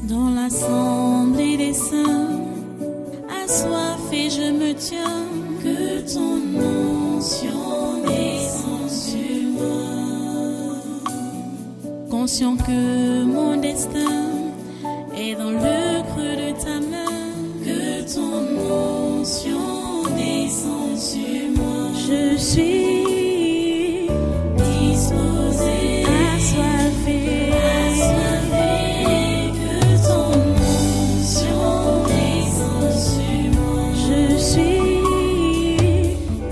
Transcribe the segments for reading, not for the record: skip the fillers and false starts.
Dans l'assemblée des saints, assoiffé je me tiens, que ton onction descende sur moi. Conscient que mon destin est dans le creux de ta main, que ton onction descende sur moi. Je suis disposé, assoiffé, que ton onction descende sur moi. Je suis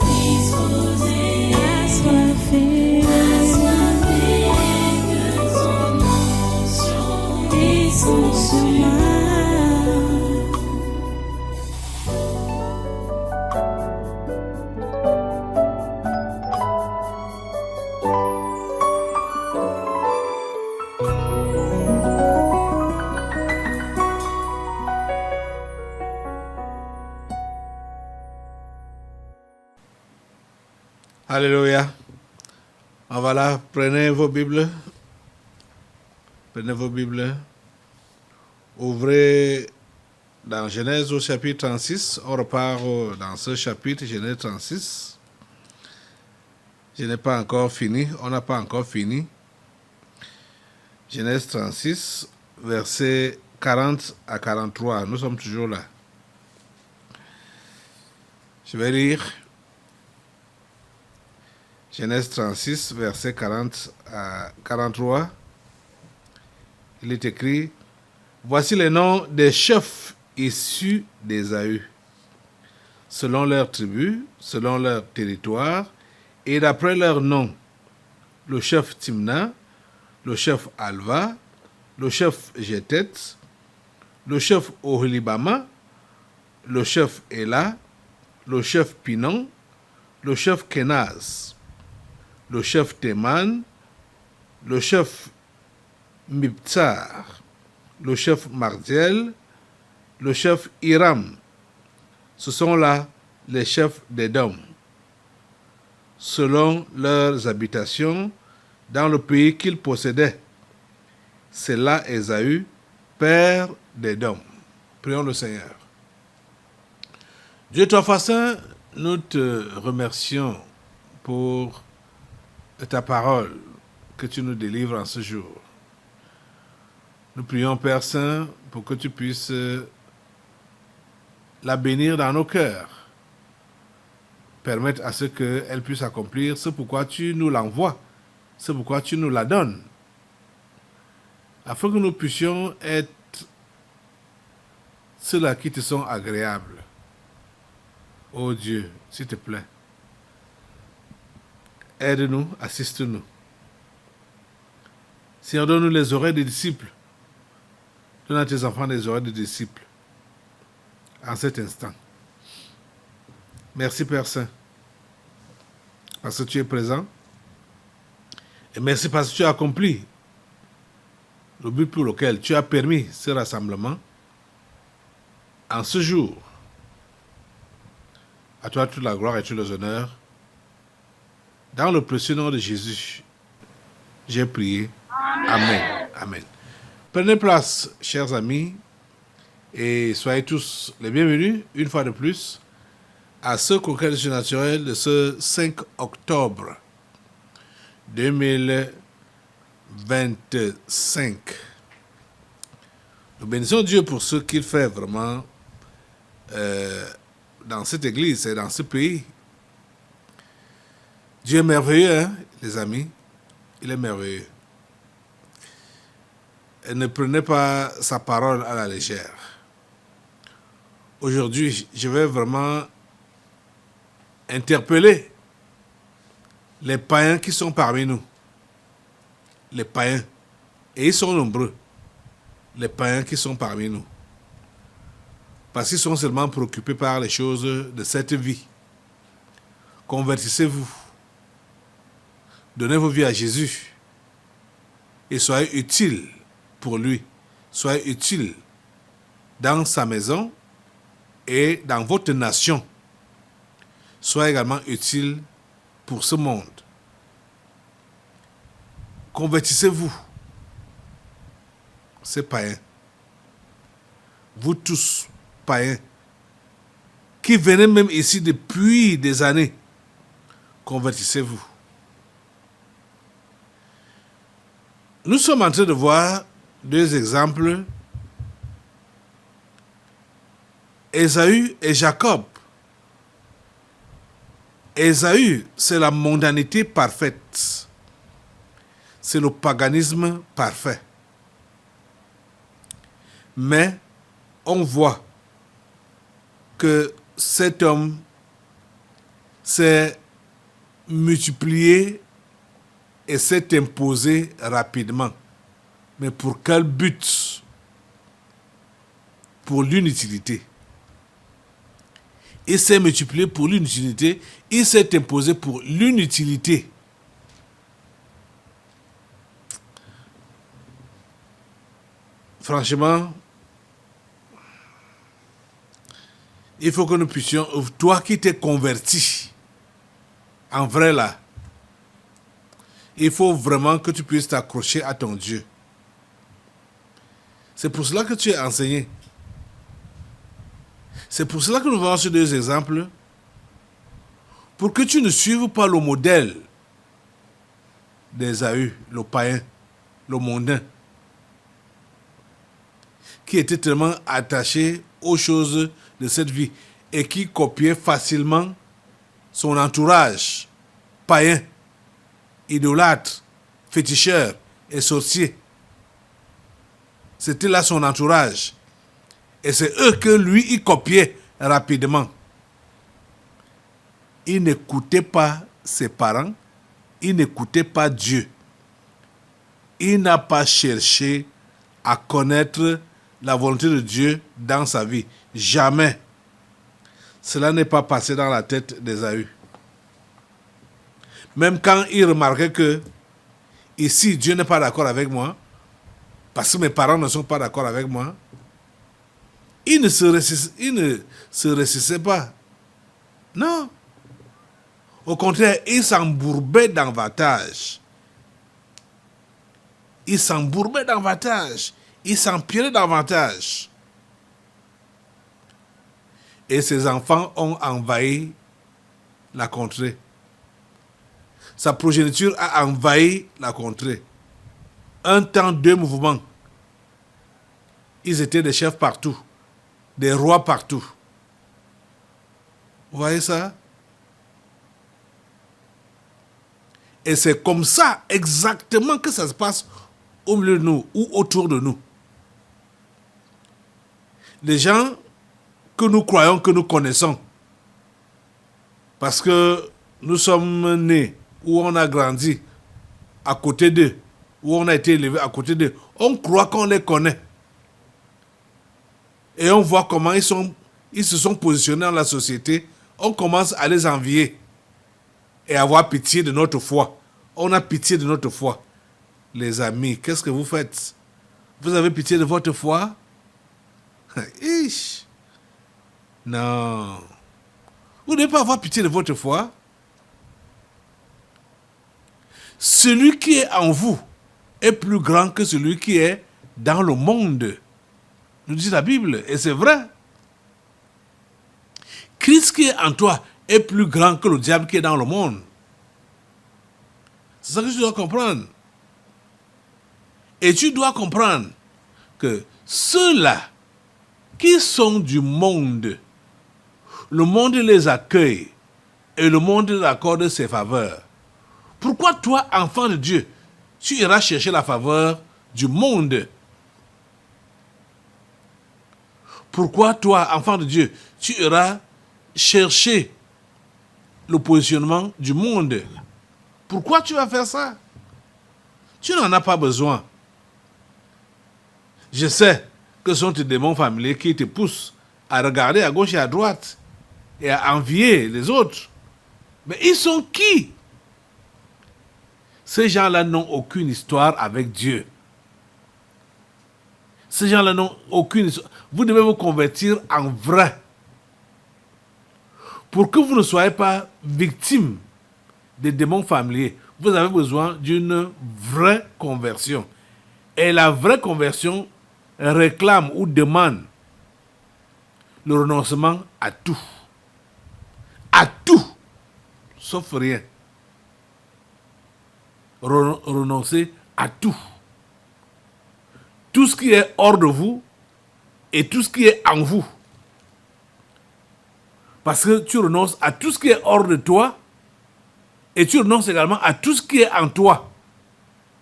disposé, assoiffé, que ton onction descende sur moi. Alléluia. En voilà, prenez vos Bibles. Prenez vos Bibles. Ouvrez dans Genèse au chapitre 36. On repart dans ce chapitre, Genèse 36. Je n'ai pas encore fini. On n'a pas encore fini. Genèse 36, versets 40 à 43. Nous sommes toujours là. Je vais lire. Genèse 36, versets 40 à 43. Il est écrit: Voici les noms des chefs issus d'Ésaü, selon leurs tribus, selon leur territoire, et d'après leurs noms. Le chef Timna, le chef Alva, le chef Jétet, le chef Oholibama, le chef Éla, le chef Pinon, le chef Kenaz, le chef Théman, le chef Mibtsar, le chef Mardiel, le chef Hiram. Ce sont là les chefs d'Édom, selon leurs habitations dans le pays qu'ils possédaient. C'est là Ésaü, père d'Édom. Prions le Seigneur. Dieu toi saint, nous te remercions pour ta parole que tu nous délivres en ce jour. Nous prions, Père Saint, pour que tu puisses la bénir dans nos cœurs. Permettre à ce qu'elle puisse accomplir ce pourquoi tu nous l'envoies, ce pourquoi tu nous la donnes. Afin que nous puissions être ceux-là qui te sont agréables. Ô Dieu, s'il te plaît, aide-nous, assiste-nous. Seigneur, donne-nous les oreilles des disciples. Donne à tes enfants les oreilles des disciples. En cet instant. Merci, Père Saint, parce que tu es présent. Et merci parce que tu as accompli le but pour lequel tu as permis ce rassemblement en ce jour. À toi toute la gloire et tout les honneurs. Dans le précieux nom de Jésus, j'ai prié. Amen. Amen. Prenez place, chers amis, et soyez tous les bienvenus, une fois de plus, à ce congrès naturel de ce 5 octobre 2025. Nous bénissons Dieu pour ce qu'il fait vraiment dans cette église et dans ce pays. Dieu est merveilleux, hein, les amis. Il est merveilleux. Et ne prenez pas sa parole à la légère. Aujourd'hui, je vais vraiment interpeller les païens qui sont parmi nous. Les païens. Et ils sont nombreux. Les païens qui sont parmi nous. Parce qu'ils sont seulement préoccupés par les choses de cette vie. Convertissez-vous. Donnez vos vies à Jésus. Et soyez utiles pour lui. Soyez utiles dans sa maison et dans votre nation. Soyez également utiles pour ce monde. Convertissez-vous. Ces païens. vous tous, païens, qui venez même ici depuis des années, convertissez-vous. Nous sommes en train de voir deux exemples, Ésaü et Jacob. Ésaü, c'est la mondanité parfaite. C'est le paganisme parfait. Mais on voit que cet homme s'est multiplié et s'est imposé rapidement. Mais pour quel but? Pour l'inutilité. Il s'est multiplié pour l'inutilité, il s'est imposé pour l'inutilité. Franchement, il faut que nous puissions, toi qui t'es converti, en vrai là, il faut vraiment que tu puisses t'accrocher à ton Dieu. C'est pour cela que tu es enseigné. C'est pour cela que nous voyons ces deux exemples, pour que tu ne suives pas le modèle d'Ésaü, le païen, le mondain, qui était tellement attaché aux choses de cette vie et qui copiait facilement son entourage païen, idolâtre, féticheur et sorcier. C'était là son entourage. Et c'est eux que lui, il copiait rapidement. Il n'écoutait pas ses parents, il n'écoutait pas Dieu. Il n'a pas cherché à connaître la volonté de Dieu dans sa vie. Jamais. Cela n'est pas passé dans la tête d'Ésaü. Même quand il remarquait que ici, Dieu n'est pas d'accord avec moi, parce que mes parents ne sont pas d'accord avec moi, il ne se résistait pas. Non. Au contraire, il s'embourbait davantage. Il s'embourbait davantage. Il s'empirait davantage. Et ses enfants ont envahi la contrée. Sa progéniture a envahi la contrée. Un temps, deux mouvements. Ils étaient des chefs partout. Des rois partout. Vous voyez ça? Et c'est comme ça exactement que ça se passe au milieu de nous ou autour de nous. Les gens que nous croyons, que nous connaissons, parce que nous sommes nés, ou on a grandi à côté d'eux, ou on a été élevé à côté d'eux, on croit qu'on les connaît. Et on voit comment ils se sont positionnés dans la société. On commence à les envier et avoir pitié de notre foi. On a pitié de notre foi. Les amis, qu'est-ce que vous faites? Vous avez pitié de votre foi? Non. Vous ne devez pas avoir pitié de votre foi. Celui qui est en vous est plus grand que celui qui est dans le monde. Nous dit la Bible, et c'est vrai. Christ qui est en toi est plus grand que le diable qui est dans le monde. C'est ça que tu dois comprendre. Et tu dois comprendre que ceux-là qui sont du monde, le monde les accueille et le monde leur accorde ses faveurs. Pourquoi toi, enfant de Dieu, tu iras chercher la faveur du monde? Pourquoi toi, enfant de Dieu, tu iras chercher le positionnement du monde? Pourquoi tu vas faire ça? Tu n'en as pas besoin. Je sais que ce sont tes démons familiers qui te poussent à regarder à gauche et à droite et à envier les autres. Mais ils sont qui? Ces gens-là n'ont aucune histoire avec Dieu. Ces gens-là n'ont aucune histoire. Vous devez vous convertir en vrai. Pour que vous ne soyez pas victime des démons familiers, vous avez besoin d'une vraie conversion. Et la vraie conversion réclame ou demande le renoncement à tout. À tout, sauf rien. Renoncer à tout. Tout ce qui est hors de vous et tout ce qui est en vous. Parce que tu renonces à tout ce qui est hors de toi et tu renonces également à tout ce qui est en toi.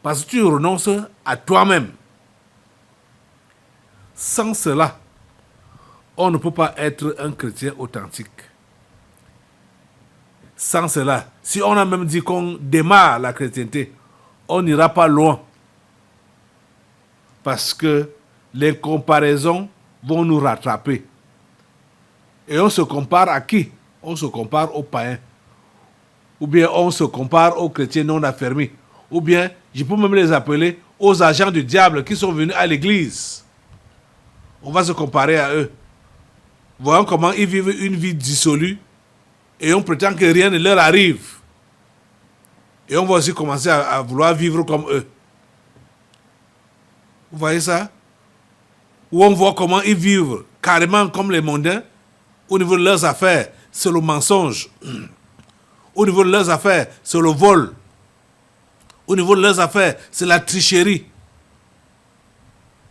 Parce que tu renonces à toi-même. Sans cela, on ne peut pas être un chrétien authentique. Sans cela, si on a même dit qu'on démarre la chrétienté, on n'ira pas loin. Parce que les comparaisons vont nous rattraper. Et on se compare à qui? On se compare aux païens. Ou bien on se compare aux chrétiens non affermis. Ou bien, je peux même les appeler aux agents du diable qui sont venus à l'église. On va se comparer à eux. Voyons comment ils vivent une vie dissolue. Et on prétend que rien ne leur arrive. Et on va aussi commencer à vouloir vivre comme eux. Vous voyez ça? Où on voit comment ils vivent carrément comme les mondains. Au niveau de leurs affaires, c'est le mensonge. Au niveau de leurs affaires, c'est le vol. Au niveau de leurs affaires, c'est la tricherie.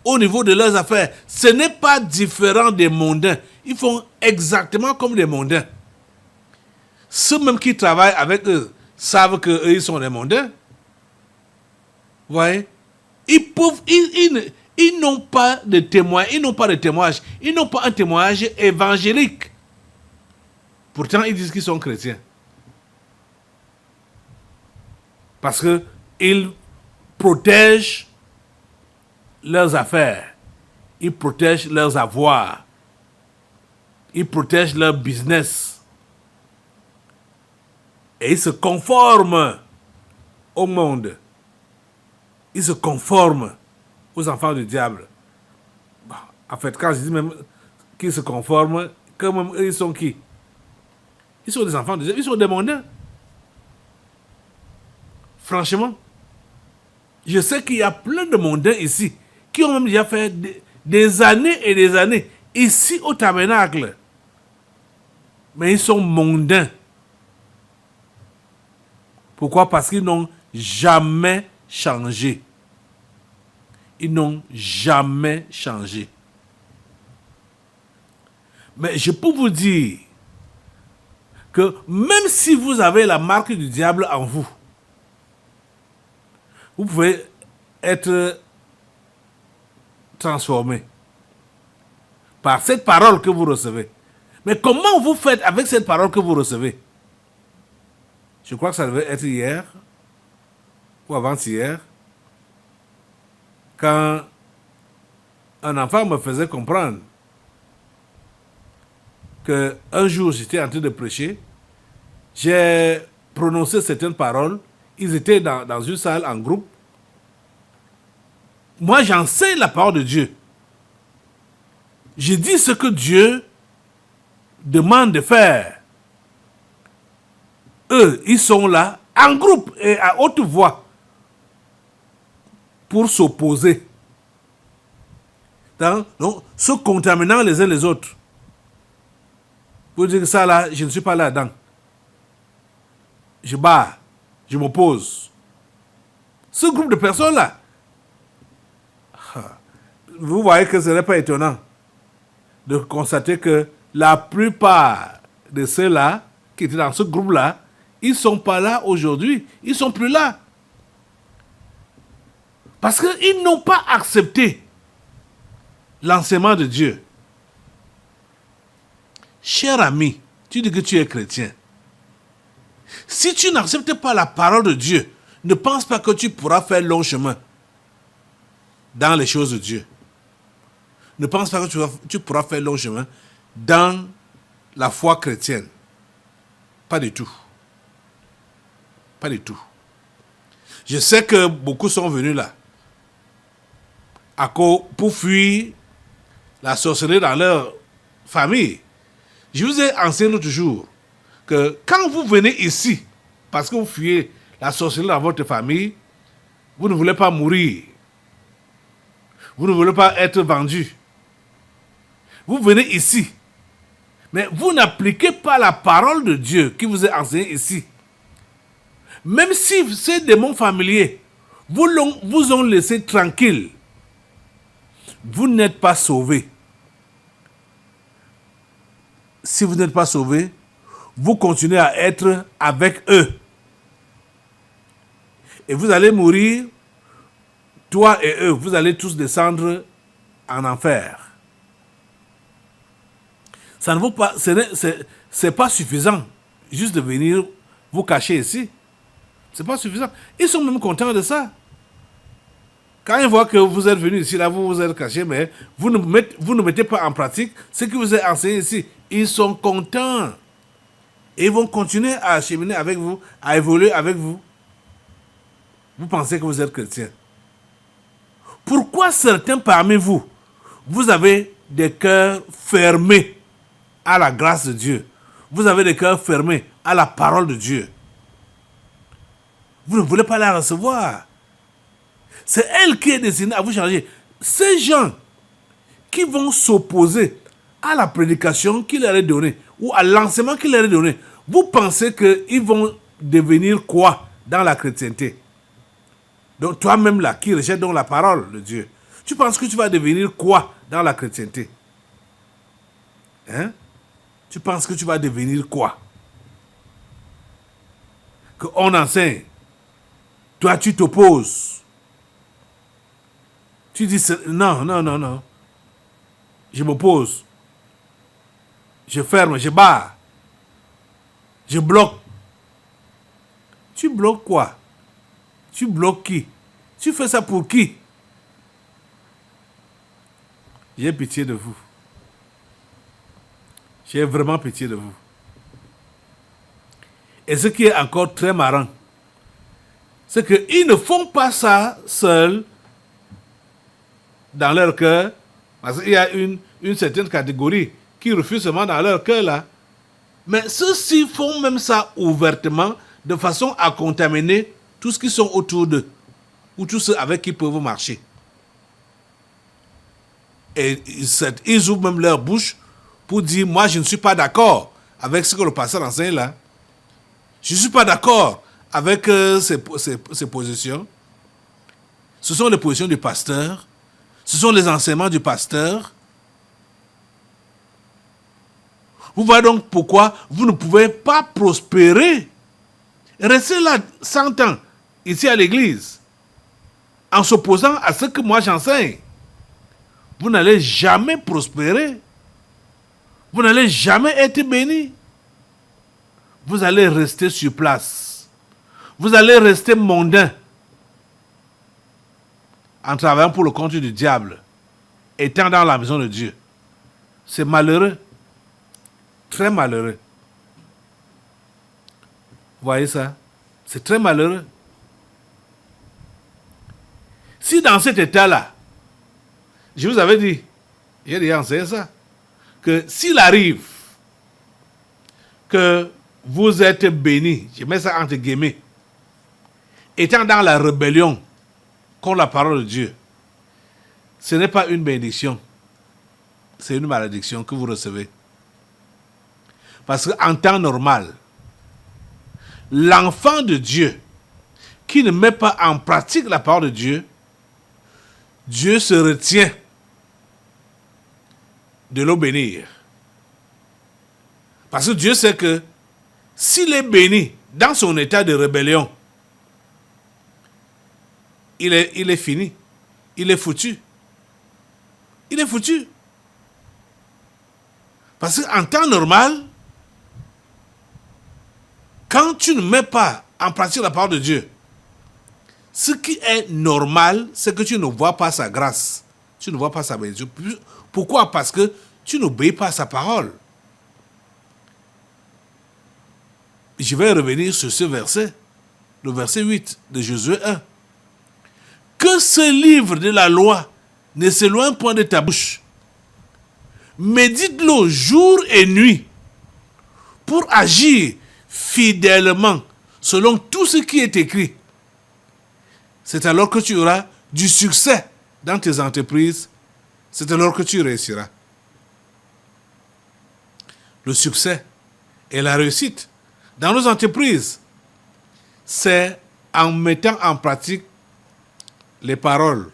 Au niveau de leurs affaires, ce n'est pas différent des mondains. Ils font exactement comme les mondains. Ceux même qui travaillent avec eux savent qu'eux, ils sont des mondains. Vous voyez? Ils n'ont pas de témoin, ils n'ont pas de témoignage. Ils n'ont pas un témoignage évangélique. Pourtant, ils disent qu'ils sont chrétiens. Parce qu'ils protègent leurs affaires. Ils protègent leurs avoirs. Ils protègent leur business. Et ils se conforment au monde. Ils se conforment aux enfants du diable. Bon, en fait, quand je dis même qu'ils se conforment, comme ils sont qui? Ils sont des enfants du diable, ils sont des mondains. Franchement, je sais qu'il y a plein de mondains ici qui ont même déjà fait des années et des années ici au tabernacle. Mais ils sont mondains. Pourquoi? Parce qu'ils n'ont jamais changé. Ils n'ont jamais changé. Mais je peux vous dire que même si vous avez la marque du diable en vous, vous pouvez être transformé par cette parole que vous recevez. Mais comment vous faites avec cette parole que vous recevez? Je crois que ça devait être hier ou avant-hier, quand un enfant me faisait comprendre qu'un jour j'étais en train de prêcher, j'ai prononcé certaines paroles, ils étaient dans une salle en groupe. Moi, j'enseigne la parole de Dieu. Je dis ce que Dieu demande de faire. Eux, ils sont là, en groupe et à haute voix, pour s'opposer. Donc, se contaminant les uns les autres. Vous dites que ça là, je ne suis pas là-dedans. Je bats, je m'oppose. Ce groupe de personnes-là, vous voyez que ce n'est pas étonnant de constater que la plupart de ceux-là qui étaient dans ce groupe-là, ils ne sont pas là aujourd'hui. Ils ne sont plus là. Parce qu'ils n'ont pas accepté l'enseignement de Dieu. Cher ami, tu dis que tu es chrétien. Si tu n'acceptes pas la parole de Dieu, ne pense pas que tu pourras faire long chemin dans les choses de Dieu. Ne pense pas que tu pourras faire long chemin dans la foi chrétienne. Pas du tout. Pas du tout. Je sais que beaucoup sont venus là pour fuir la sorcellerie dans leur famille. Je vous ai enseigné toujours que quand vous venez ici, parce que vous fuyez la sorcellerie dans votre famille, vous ne voulez pas mourir. Vous ne voulez pas être vendu. Vous venez ici Mais vous n'appliquez pas la parole de Dieu qui vous est enseignée ici. Même si ces démons familiers vous ont laissé tranquille, vous n'êtes pas sauvé. Si vous n'êtes pas sauvé, vous continuez à être avec eux. Et vous allez mourir, toi et eux, vous allez tous descendre en enfer. Ça ne vaut pas, c'est pas suffisant juste de venir vous cacher ici. C'est pas suffisant. Ils sont même contents de ça. Quand ils voient que vous êtes venu ici, là, vous vous êtes caché, mais vous ne mettez pas en pratique ce que vous avez enseigné ici. Ils sont contents. Et ils vont continuer à cheminer avec vous, à évoluer avec vous. Vous pensez que vous êtes chrétien. Pourquoi certains parmi vous, vous avez des cœurs fermés à la grâce de Dieu? Vous avez des cœurs fermés à la parole de Dieu. Vous ne voulez pas la recevoir. C'est elle qui est destinée à vous changer. Ces gens qui vont s'opposer à la prédication qu'il leur est donnée ou à l'enseignement qu'il leur est donné, vous pensez qu'ils vont devenir quoi dans la chrétienté? Donc toi-même là, qui rejette donc la parole de Dieu, tu penses que tu vas devenir quoi dans la chrétienté? Hein? Tu penses que tu vas devenir quoi? Qu'on enseigne. Toi, tu t'opposes. Tu dis, non, non, non, non. Je m'oppose. Je ferme, je barre. Je bloque. Tu bloques quoi? Tu bloques qui? Tu fais ça pour qui? J'ai pitié de vous. J'ai vraiment pitié de vous. Et ce qui est encore très marrant, c'est qu'ils ne font pas ça seuls dans leur cœur, parce qu'il y a une certaine catégorie qui refuse seulement dans leur cœur là. Mais ceux-ci font même ça ouvertement, de façon à contaminer tous ceux qui sont autour d'eux, ou tous ceux avec qui ils peuvent marcher. Et ils ouvrent même leur bouche pour dire, moi je ne suis pas d'accord avec ce que le pasteur enseigne là. Je ne suis pas d'accord avec ces positions. Ce sont les positions du pasteur. Ce sont les enseignements du pasteur. Vous voyez donc pourquoi vous ne pouvez pas prospérer. Restez là 100 ans, ici à l'église, en s'opposant à ce que moi j'enseigne. Vous n'allez jamais prospérer. Vous n'allez jamais être béni. Vous allez rester sur place. Vous allez rester mondain en travaillant pour le compte du diable, étant dans la maison de Dieu. C'est malheureux. Très malheureux. Vous voyez ça? C'est très malheureux. Si dans cet état-là, je vous avais dit, j'ai déjà enseigné ça, que s'il arrive que vous êtes béni, je mets ça entre guillemets, étant dans la rébellion contre la parole de Dieu, ce n'est pas une bénédiction, c'est une malédiction que vous recevez. Parce qu'en temps normal, l'enfant de Dieu qui ne met pas en pratique la parole de Dieu, Dieu se retient de le bénir. Parce que Dieu sait que s'il est béni dans son état de rébellion, il est fini. Il est foutu. Il est foutu. Parce qu'en temps normal, quand tu ne mets pas en pratique la parole de Dieu, ce qui est normal, c'est que tu ne vois pas sa grâce. Tu ne vois pas sa bénédiction. Pourquoi? Parce que tu n'obéis pas à sa parole. Je vais revenir sur ce verset, le verset 8 de Josué 1. Que ce livre de la loi ne s'éloigne point de ta bouche. Médite-le jour et nuit pour agir fidèlement selon tout ce qui est écrit. C'est alors que tu auras du succès dans tes entreprises. C'est alors que tu réussiras. le succès et la réussite dans nos entreprises, c'est en mettant en pratique les paroles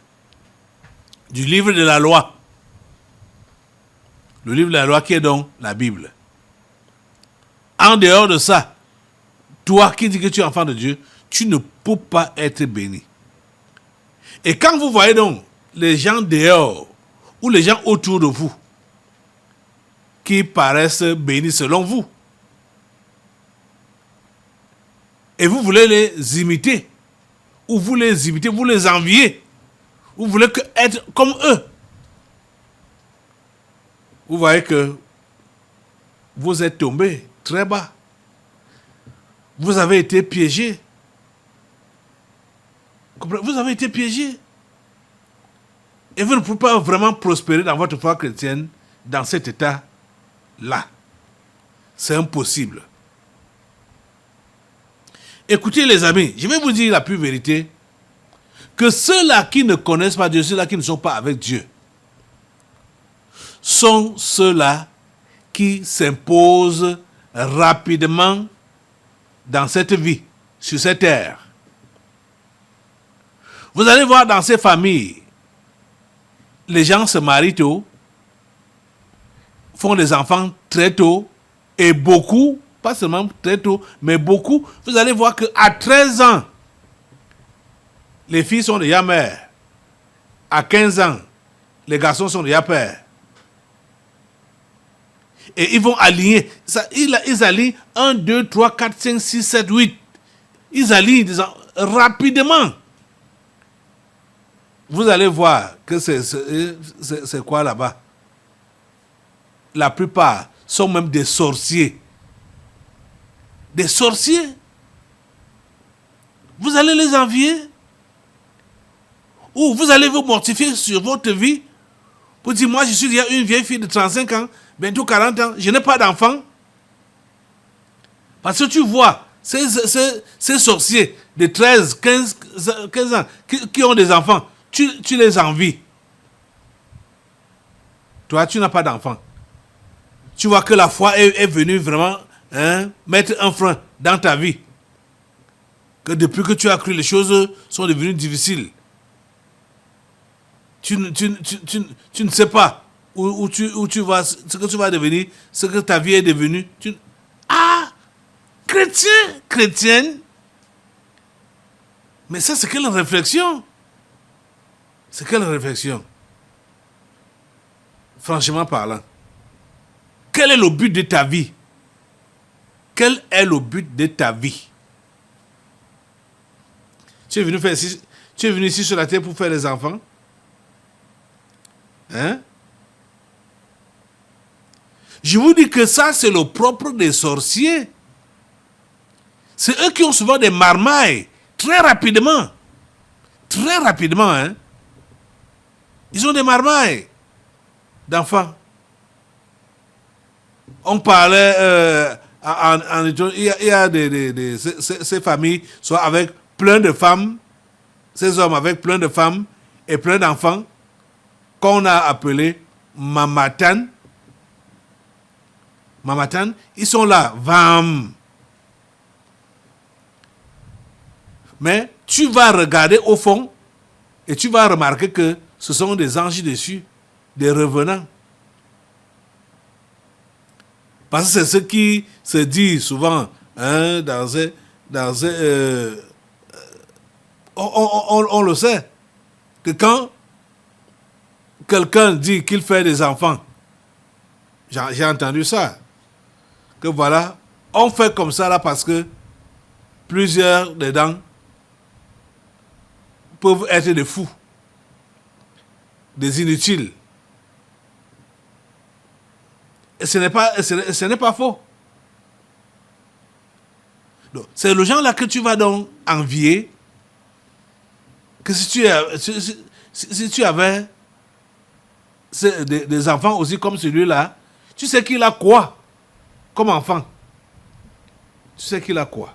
du livre de la loi. Le livre de la loi qui est donc la Bible. En dehors de ça, toi qui dis que tu es enfant de Dieu, tu ne peux pas être béni. Et quand vous voyez donc les gens dehors ou les gens autour de vous qui paraissent bénis selon vous, et vous voulez les imiter, ou vous les imitez, vous les enviez, vous voulez être comme eux, vous voyez que vous êtes tombé très bas. Vous avez été piégé. Vous avez été piégé. Et vous ne pouvez pas vraiment prospérer dans votre foi chrétienne dans cet état-là. C'est impossible. Écoutez les amis, je vais vous dire la pure vérité, que ceux-là qui ne connaissent pas Dieu, ceux-là qui ne sont pas avec Dieu, sont ceux-là qui s'imposent rapidement dans cette vie, sur cette terre. Vous allez voir dans ces familles, les gens se marient tôt, font des enfants très tôt, et beaucoup, pas seulement très tôt, mais beaucoup, vous allez voir qu'à 13 ans, les filles sont déjà mères. À 15 ans, les garçons sont déjà pères. Et ils vont aligner. Ils alignent 1, 2, 3, 4, 5, 6, 7, 8. Ils alignent rapidement. Vous allez voir que c'est quoi là-bas. La plupart sont même des sorciers. Des sorciers. Vous allez les envier. Ou vous allez vous mortifier sur votre vie. Pour dire, moi je suis déjà une vieille fille de 35 ans. Bientôt 40 ans, je n'ai pas d'enfant. Parce que tu vois, ces sorciers de 13, 15 ans qui ont des enfants, tu les envies. Toi, tu n'as pas d'enfant. Tu vois que la foi est venue vraiment mettre un frein dans ta vie. Que depuis que tu as cru, les choses sont devenues difficiles. Tu ne sais pas où tu vas, ce que tu vas devenir, ce que ta vie est devenue. Chrétienne. Mais ça, c'est quelle réflexion? C'est quelle réflexion? Franchement parlant. Quel est le but de ta vie? Quel est le but de ta vie? Tu es venu ici sur la terre pour faire des enfants? Hein? Je vous dis que ça, c'est le propre des sorciers. C'est eux qui ont souvent des marmailles. Très rapidement. Très rapidement, hein. Ils ont des marmailles d'enfants. On parlait il y a ces familles, soit avec plein de femmes, ces hommes avec plein de femmes et plein d'enfants, qu'on a appelés mamatan. Mamatan, ils sont là, vam. Mais tu vas regarder au fond et tu vas remarquer que ce sont des anges dessus, des revenants. Parce que c'est ce qui se dit souvent hein, on le sait, que quand quelqu'un dit qu'il fait des enfants, j'ai entendu ça, que voilà, on fait comme ça là parce que plusieurs dedans peuvent être des fous, des inutiles. Et ce n'est pas faux. Donc, c'est le genre là que tu vas donc envier, que si tu avais des enfants aussi comme celui-là, tu sais qu'il a quoi comme enfant? Tu sais qu'il a quoi?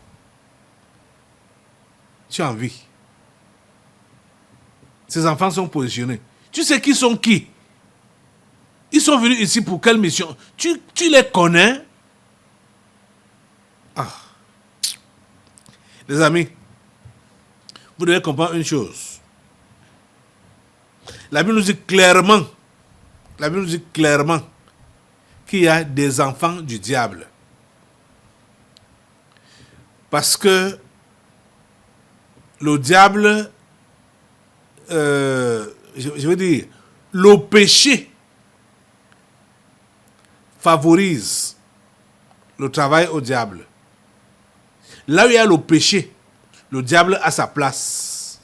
Tu as envie. Ces enfants sont positionnés. Tu sais qui sont qui? Ils sont venus ici pour quelle mission? Tu les connais? Ah. Les amis, vous devez comprendre une chose. La Bible nous dit clairement, qu'il y a des enfants du diable. Parce que le diable, je veux dire, le péché favorise le travail au diable. Là où il y a le péché, le diable a sa place.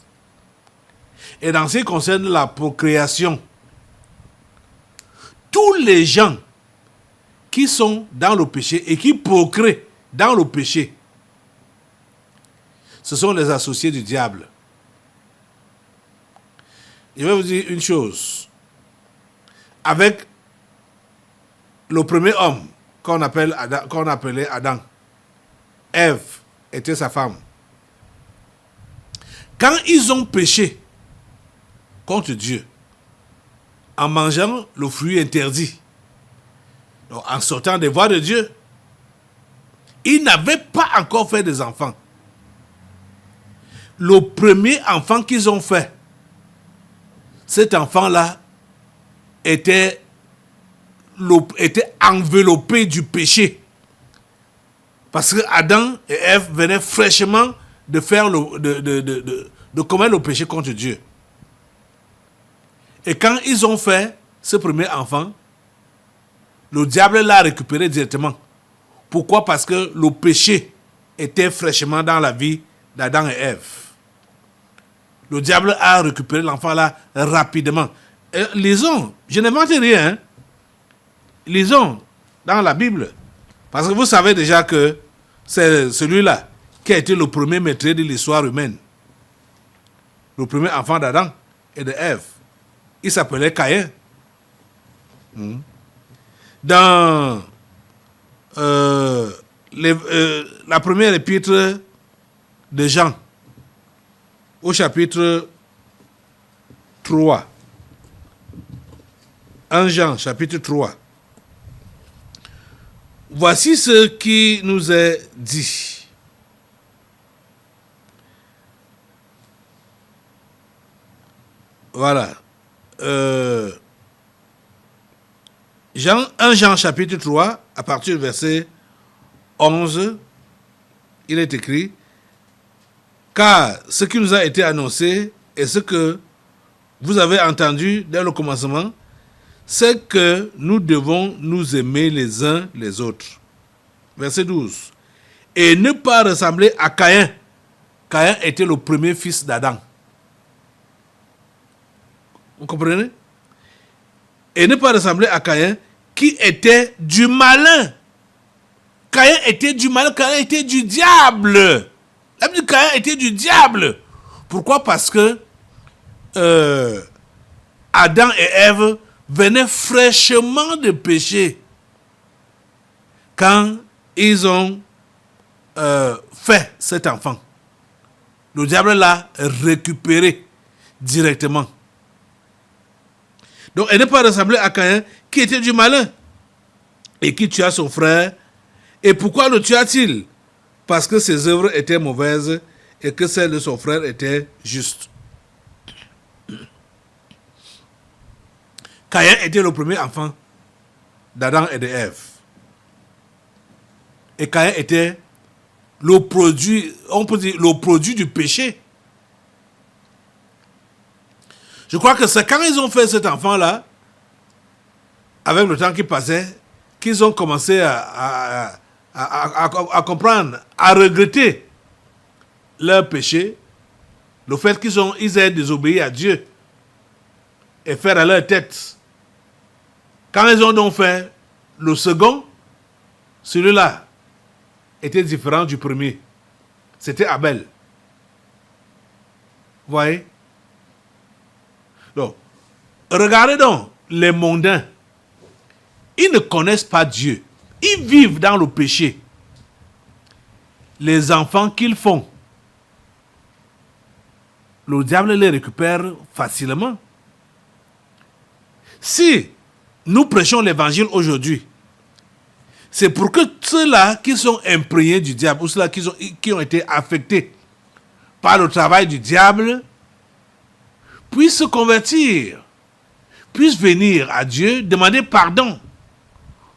Et dans ce qui concerne la procréation, tous les gens qui sont dans le péché et qui procréent dans le péché, ce sont les associés du diable. Je vais vous dire une chose. Avec le premier homme qu'on appelait Adam, Ève était sa femme. Quand ils ont péché contre Dieu, en mangeant le fruit interdit, donc en sortant des voies de Dieu, ils n'avaient pas encore fait des enfants. Le premier enfant qu'ils ont fait, cet enfant-là était enveloppé du péché. Parce que Adam et Ève venaient fraîchement de commettre le péché contre Dieu. Et quand ils ont fait ce premier enfant, le diable l'a récupéré directement. Pourquoi? Parce que le péché était fraîchement dans la vie d'Adam et Ève. Le diable a récupéré l'enfant là rapidement. Lisons, je n'invente rien. Hein? Lisons dans la Bible. Parce que vous savez déjà que c'est celui-là qui a été le premier maître de l'histoire humaine. Le premier enfant d'Adam et de Ève. Il s'appelait Caïn. Dans la première épître de Jean, au chapitre 3. 1 Jean, chapitre 3. Voici ce qui nous est dit. Voilà. 1 Jean, chapitre 3, à partir du verset 11, il est écrit: car ce qui nous a été annoncé et ce que vous avez entendu dès le commencement, c'est que nous devons nous aimer les uns les autres. Verset 12. Et ne pas ressembler à Caïn. Caïn était le premier fils d'Adam. Vous comprenez? Et ne pas ressembler à Caïn, qui était du malin. Caïn était du malin, Caïn était du diable. La Bible dit que Caïn était du diable. Pourquoi? Parce que Adam et Ève venaient fraîchement de pécher quand ils ont fait cet enfant. Le diable l'a récupéré directement. Donc, elle n'est pas ressemblée à Caïn, qui était du malin et qui tua son frère. Et pourquoi le tua-t-il? Parce que ses œuvres étaient mauvaises et que celles de son frère étaient justes. Caïn était le premier enfant d'Adam et de Ève. Et Caïn était le produit, on peut dire, le produit du péché. Je crois que c'est quand ils ont fait cet enfant-là, avec le temps qui passait, qu'ils ont commencé à comprendre, à regretter leur péché, le fait qu'ils aient désobéi à Dieu et faire à leur tête. Quand ils ont donc fait le second, celui-là était différent du premier. C'était Abel. Vous voyez? Donc, regardez donc les mondains. Ils ne connaissent pas Dieu. Ils vivent dans le péché. Les enfants qu'ils font, le diable les récupère facilement. Si nous prêchons l'évangile aujourd'hui, c'est pour que ceux-là qui sont imprégnés du diable, ou ceux-là qui ont été affectés par le travail du diable, puissent se convertir, puissent venir à Dieu, demander pardon,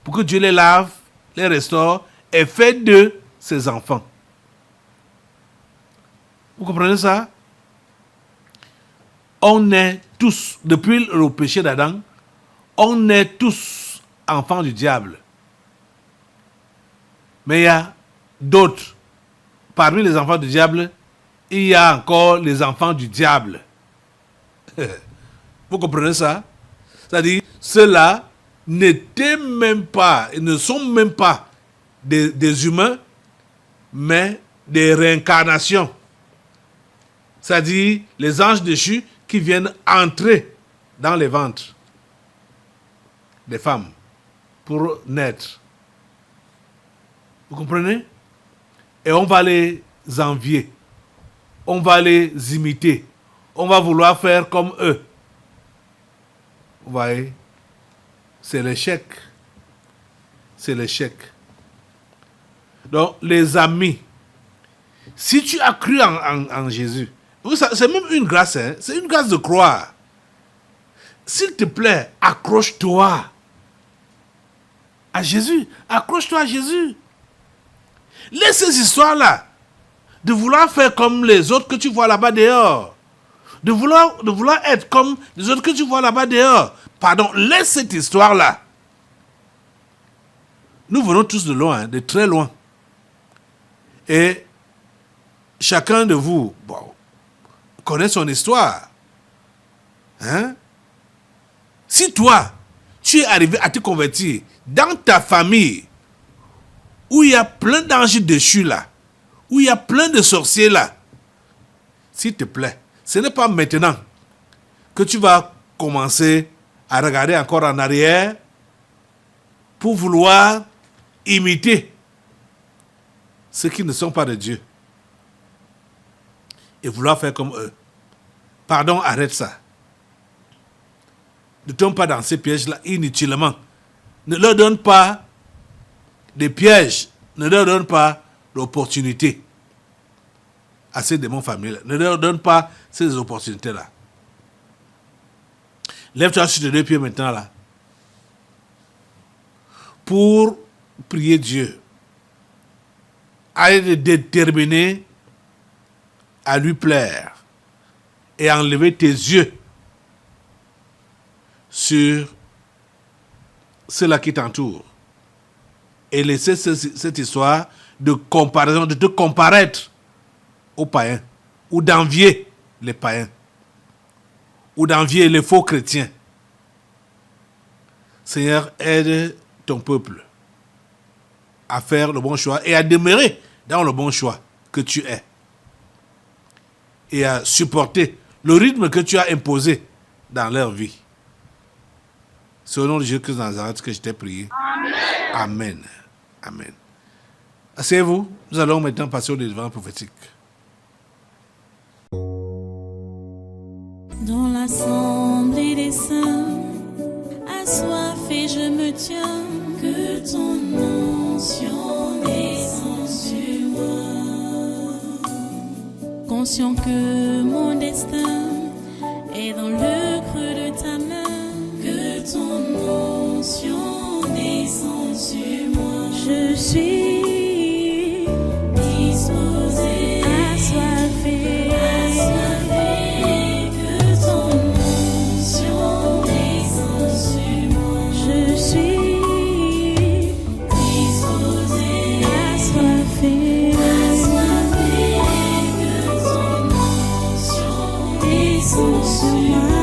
pour que Dieu les lave, les restaure et fait d'eux ses enfants. Vous comprenez ça? On est tous, depuis le péché d'Adam, on est tous enfants du diable. Mais il y a d'autres. Parmi les enfants du diable, il y a encore les enfants du diable. Vous comprenez ça? C'est-à-dire, ceux-là n'étaient même pas, ils ne sont même pas des humains, mais des réincarnations. C'est-à-dire, les anges déchus qui viennent entrer dans les ventres des femmes pour naître. Vous comprenez? Et on va les envier. On va les imiter. On va vouloir faire comme eux. Vous voyez? C'est l'échec. C'est l'échec. Donc, les amis, si tu as cru en Jésus, c'est même une grâce, hein? C'est une grâce de croire. S'il te plaît, accroche-toi à Jésus. Accroche-toi à Jésus. Laisse ces histoires-là de vouloir faire comme les autres que tu vois là-bas dehors. De vouloir être comme les autres que tu vois là-bas dehors. Pardon, laisse cette histoire-là. Nous venons tous de loin, de très loin. Et chacun de vous, connaît son histoire. Hein? Si toi, tu es arrivé à te convertir dans ta famille, où il y a plein d'anges déchus là, où il y a plein de sorciers là, s'il te plaît, ce n'est pas maintenant que tu vas commencer à regarder encore en arrière pour vouloir imiter ceux qui ne sont pas de Dieu et vouloir faire comme eux. Pardon, arrête ça. Ne tombe pas dans ces pièges-là inutilement. Ne leur donne pas des pièges, ne leur donne pas d'opportunités à ces démons familiaux. Ne leur donne pas ces opportunités-là. Lève-toi sur tes deux pieds maintenant là. Pour prier Dieu. Allez déterminer à lui plaire et enlever tes yeux sur ceux-là qui t'entourent et laisser cette histoire de comparaison, de te comparaître aux païens ou d'envier les païens ou d'envier les faux chrétiens. Seigneur, aide ton peuple à faire le bon choix et à demeurer dans le bon choix que tu es et à supporter le rythme que tu as imposé dans leur vie. C'est au nom de Jésus-Christ de Nazareth que je t'ai prié. Amen. Amen. Amen. Asseyez-vous, nous allons maintenant passer au délivrance prophétique. Dans l'assemblée des saints, assoiffé je me tiens, que ton onction descende sur moi. Conscient que mon destin est dans le creux de ta main, que ton onction descende sur moi. Je suis disposé, assoiffé, que ton onction descende sur moi. Je suis disposé, assoiffé, que ton onction descende sur moi.